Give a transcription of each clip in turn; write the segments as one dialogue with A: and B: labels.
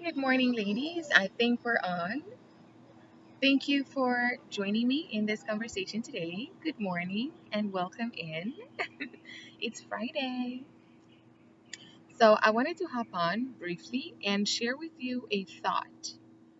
A: Good morning, ladies. I think we're on. Thank you for joining me in this conversation today. Good morning and welcome in. It's Friday. So, I wanted to hop on briefly and share with you a thought,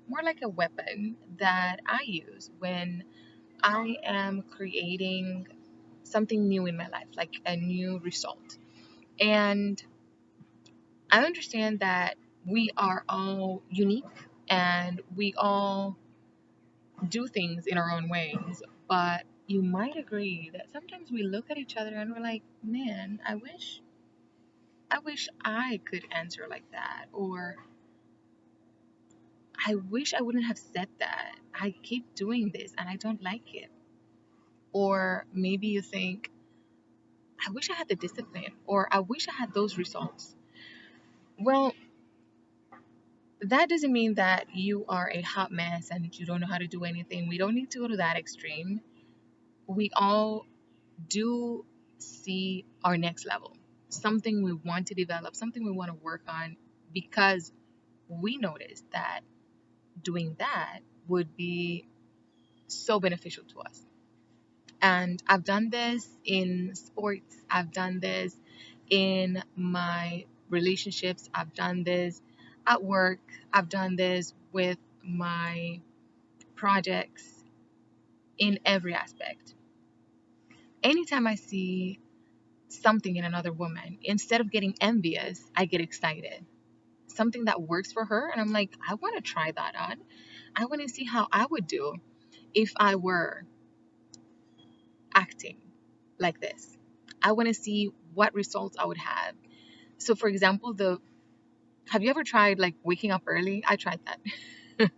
A: more like a weapon that I use when I am creating something new in my life, like a new result. And I understand that we are all unique and we all do things in our own ways, but you might agree that sometimes we look at each other and we're like, man, I wish I could answer like that, or I wish I wouldn't have said that. I keep doing this and I don't like it. Or maybe you think, I wish I had the discipline, or I wish I had those results. Well, that doesn't mean that you are a hot mess and you don't know how to do anything. We don't need to go to that extreme. We all do see our next level, something we want to develop, something we want to work on, because we noticed that doing that would be so beneficial to us. And I've done this in sports, I've done this in my relationships, I've done this at work, I've done this with my projects in every aspect. Anytime I see something in another woman, instead of getting envious, I get excited. Something that works for her, and I'm like, I want to try that on. I want to see how I would do if I were acting like this. I want to see what results I would have. So, for example, the have you ever tried like waking up early? I tried that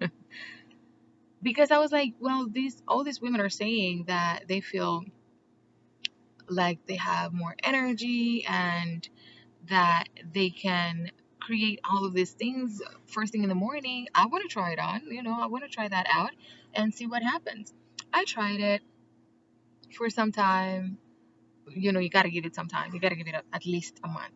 A: because I was like, well, these all these women are saying that they feel like they have more energy and that they can create all of these things first thing in the morning. I want to try it on, I want to try that out and see what happens. I tried it for some time. You got to give it some time. You got to give it at least a month.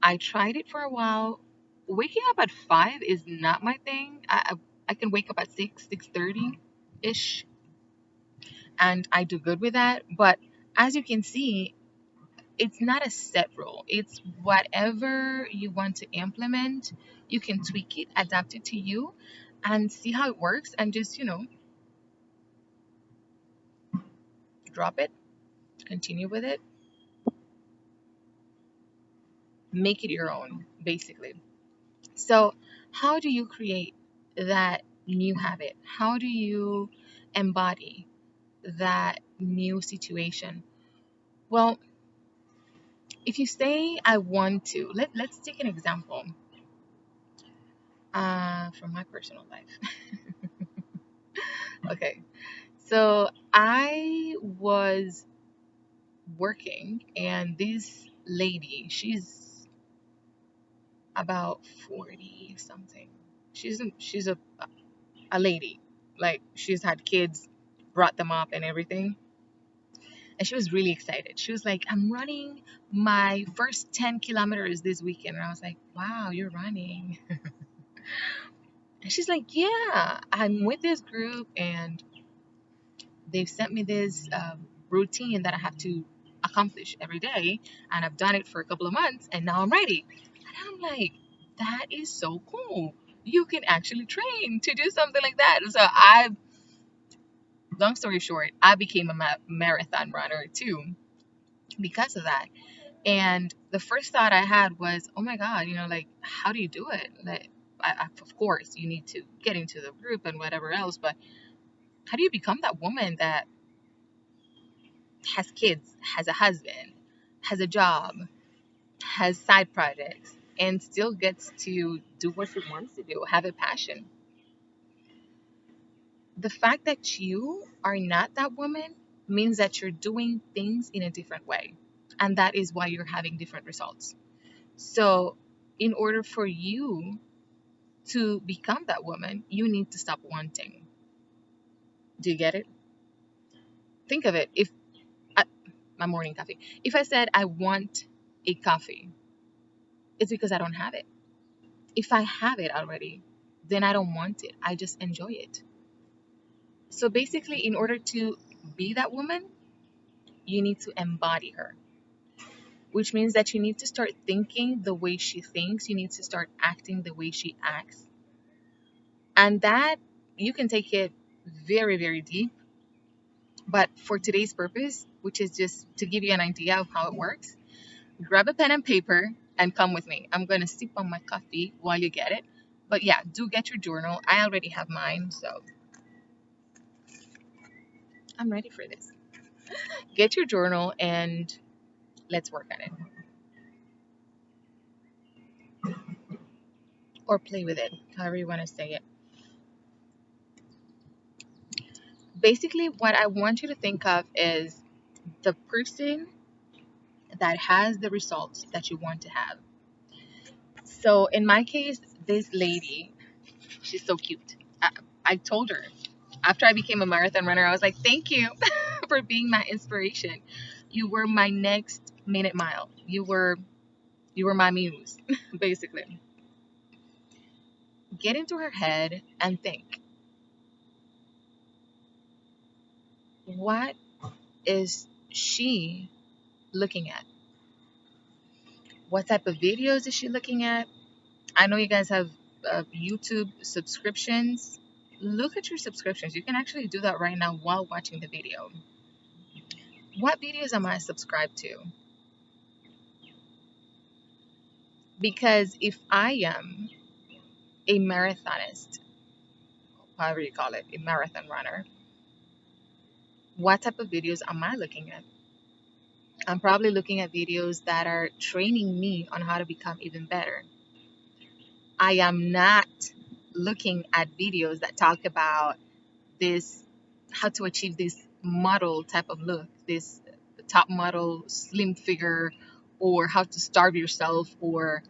A: I tried it for a while. Waking up at 5 is not my thing. I can wake up at 6:30 ish, and I do good with that. But as you can see, it's not a set rule. It's whatever you want to implement. You can tweak it, adapt it to you, and see how it works. And just, drop it, continue with it, make it your own, basically. So, how do you create that new habit? How do you embody that new situation? Well, if you say, I want to, let's take an example from my personal life. Okay. So I was working, and this lady, she's about 40 something. She's a lady. Like, she's had kids, brought them up and everything. And she was really excited. She was like, I'm running my first 10 kilometers this weekend. And I was like, wow, you're running. And she's like, yeah, I'm with this group and they've sent me this routine that I have to accomplish every day, and I've done it for a couple of months, and now I'm ready. And I'm like, that is so cool. You can actually train to do something like that. So long story short, I became a marathon runner too because of that. And the first thought I had was, oh my God, like, how do you do it? Like, of course, you need to get into the group and whatever else, but how do you become that woman that has kids, has a husband, has a job, has side projects, and still gets to do what she wants to do, have a passion? The fact that you are not that woman means that you're doing things in a different way. And that is why you're having different results. So, in order for you to become that woman, you need to stop wanting. Do you get it? Think of it. If I, my morning coffee, if I said I want a coffee, it's because I don't have it. If I have it already, then I don't want it. I just enjoy it. So basically, in order to be that woman, you need to embody her, which means that you need to start thinking the way she thinks. You need to start acting the way she acts. And that you can take it very, very deep. But for today's purpose, which is just to give you an idea of how it works, grab a pen and paper and come with me. I'm going to sip on my coffee while you get it. But yeah, do get your journal. I already have mine, so I'm ready for this. Get your journal and let's work on it or play with it, however you want to say it. Basically, what I want you to think of is the person that has the results that you want to have. So, in my case, this lady, she's so cute. I told her after I became a marathon runner, I was like, thank you for being my inspiration. You were my next minute mile. You were my muse, basically. Get into her head and think, what is she looking at? What type of videos is she looking at? I know you guys have YouTube subscriptions. Look at your subscriptions. You can actually do that right now while watching the video. What videos am I subscribed to? Because if I am a marathonist, however you call it, a marathon runner, what type of videos am I looking at? I'm probably looking at videos that are training me on how to become even better. I am not looking at videos that talk about this, how to achieve this model type of look, this top model slim figure, or how to starve yourself, or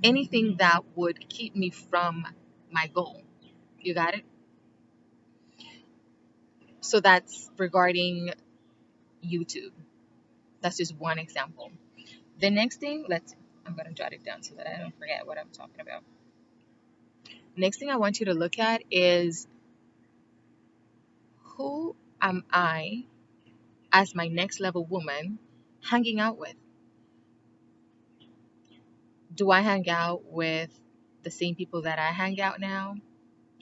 A: anything that would keep me from my goal. You got it? So that's regarding YouTube. That's just one example. The next thing, I'm going to jot it down so that I don't forget what I'm talking about. Next thing I want you to look at is, who am I as my next level woman hanging out with? Do I hang out with the same people that I hang out now?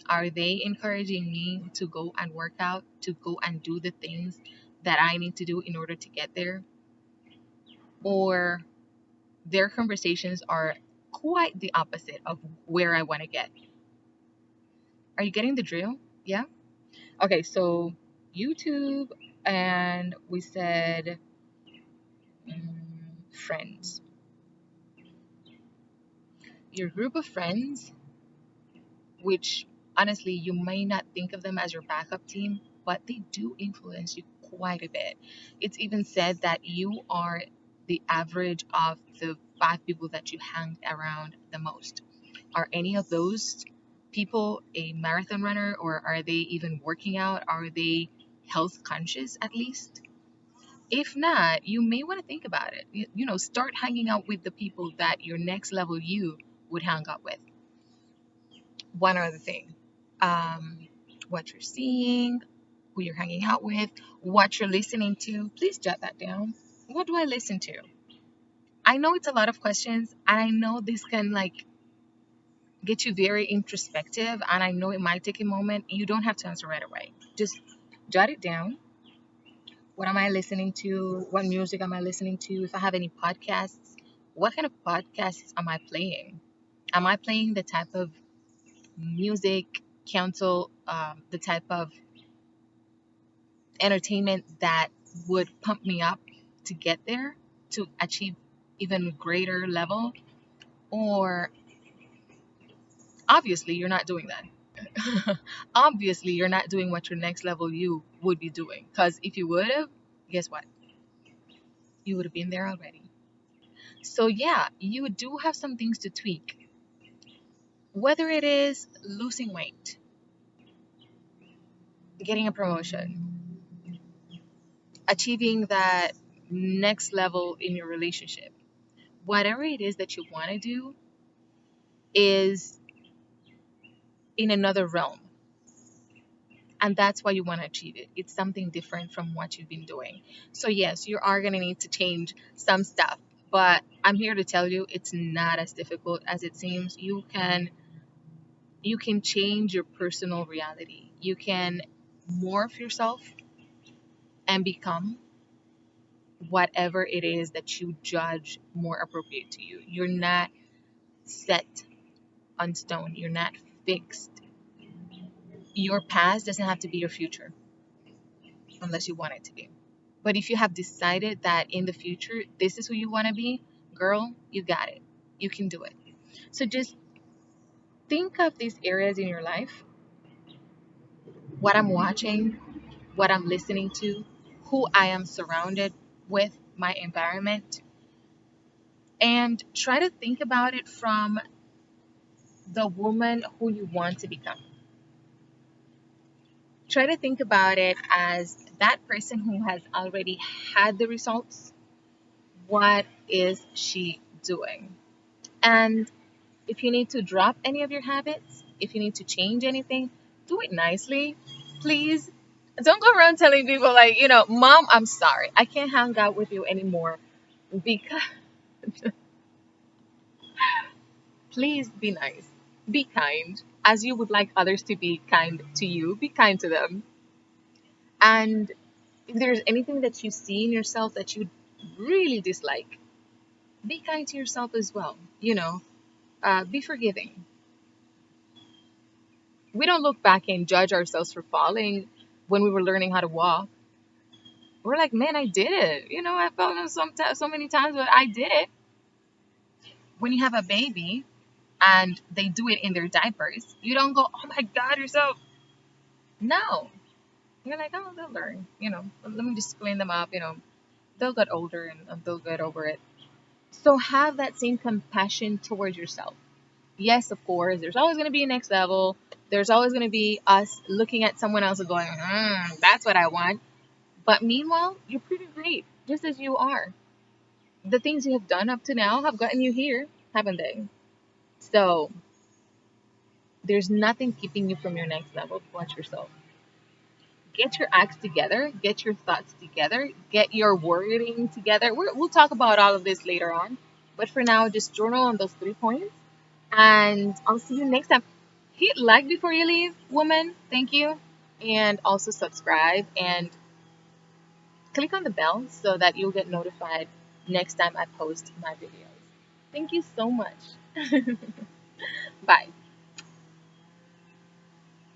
A: Are they encouraging me to go and work out, to go and do the things that I need to do in order to get there? Or their conversations are quite the opposite of where I want to get? Are you getting the drill? Yeah? Okay, so YouTube, and we said friends. Your group of friends, which honestly you may not think of them as your backup team, but they do influence you quite a bit. It's even said that you are the average of the 5 people that you hang around the most. Are any of those people a marathon runner, or are they even working out? Are they health conscious at least? If not, you may want to think about it. Start hanging out with the people that your next level you would hang out with. One other thing, what you're seeing, who you're hanging out with, what you're listening to. Please jot that down. What do I listen to? I know it's a lot of questions, and I know this can get you very introspective, and I know it might take a moment. You don't have to answer right away. Just jot it down. What am I listening to? What music am I listening to? If I have any podcasts, what kind of podcasts am I playing? Am I playing the type of music, counsel, the type of entertainment that would pump me up to get there, to achieve even greater level? Or obviously you're not doing that. Obviously you're not doing what your next level you would be doing, because if you would have, guess what, you would have been there already. So yeah, you do have some things to tweak, whether it is losing weight, getting a promotion, achieving that next level in your relationship. Whatever it is that you want to do, is in another realm. And that's why you want to achieve it. It's something different from what you've been doing. So, yes, you are going to need to change some stuff. But I'm here to tell you it's not as difficult as it seems. You can change your personal reality. You can morph yourself and become whatever it is that you judge more appropriate to you. You're not set on stone. You're not fixed. Your past doesn't have to be your future unless you want it to be. But if you have decided that in the future this is who you want to be, girl, you got it. You can do it. So just think of these areas in your life, what I'm watching, what I'm listening to, who I am surrounded with, my environment, and try to think about it from the woman who you want to become. Try to think about it as that person who has already had the results. What is she doing? And if you need to drop any of your habits, if you need to change anything, do it nicely. Please don't go around telling people, like, Mom, I'm sorry. I can't hang out with you anymore. Because please be nice. Be kind. As you would like others to be kind to you, be kind to them. And if there's anything that you see in yourself that you really dislike, be kind to yourself as well. Be forgiving. We don't look back and judge ourselves for falling when we were learning how to walk. We're like, man, I did it. I fell so many times, but I did it. When you have a baby and they do it in their diapers, you don't go, oh my God, you're so. No. You're like, oh, they'll learn. Let me just clean them up. They'll get older and they'll get over it. So have that same compassion towards yourself. Yes, of course, there's always going to be a next level. There's always going to be us looking at someone else and going, that's what I want. But meanwhile, you're pretty great, just as you are. The things you have done up to now have gotten you here, haven't they? So there's nothing keeping you from your next level but yourself. Get your acts together, get your thoughts together, get your wording together. We'll talk about all of this later on. But for now, just journal on those 3 points. And I'll see you next time. Hit like before you leave, woman. Thank you. And also subscribe and click on the bell so that you'll get notified next time I post my videos. Thank you so much. Bye.